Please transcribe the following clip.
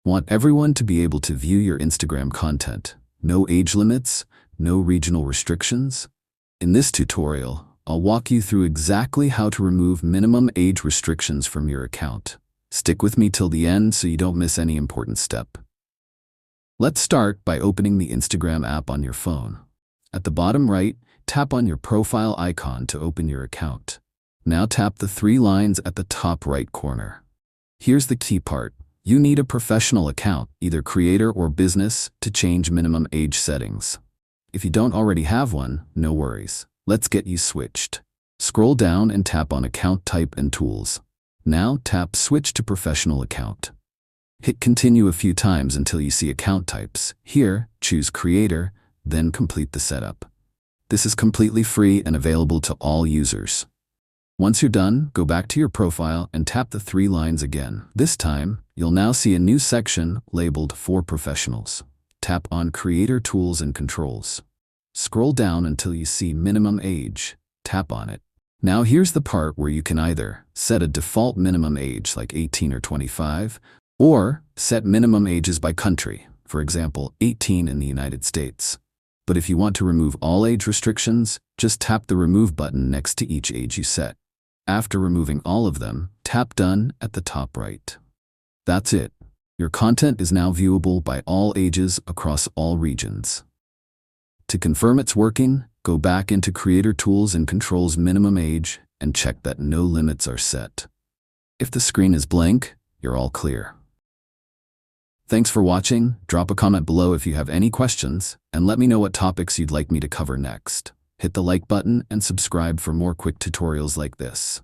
Want everyone to be able to view your Instagram content. No age limits, no regional restrictions. In this tutorial, I'll walk you through exactly how to remove minimum age restrictions from your account. Stick with me till the end so you don't miss any important step. Let's start by opening the Instagram app on your phone. At the bottom right, tap on your profile icon to open your account. Now tap the three lines at the top right corner. Here's the key part. You need a professional account, either creator or business, to change minimum age settings. If you don't already have one, no worries. Let's get you switched. Scroll down and tap on Account Type and Tools. Now tap Switch to Professional Account. Hit Continue a few times until you see Account Types. Here, choose Creator, then complete the setup. This is completely free and available to all users. Once you're done, go back to your profile and tap the three lines again. This time, you'll now see a new section labeled For Professionals. Tap on Creator Tools and Controls. Scroll down until you see Minimum Age. Tap on it. Now here's the part where you can either set a default minimum age like 18 or 25, or set minimum ages by country, for example, 18 in the United States. But if you want to remove all age restrictions, just tap the Remove button next to each age you set. After removing all of them, tap Done at the top right. That's it. Your content is now viewable by all ages across all regions. To confirm it's working, go back into Creator Tools and Controls Minimum Age and check that no limits are set. If the screen is blank, you're all clear. Thanks for watching. Drop a comment below if you have any questions, and let me know what topics you'd like me to cover next. Hit the like button and subscribe for more quick tutorials like this.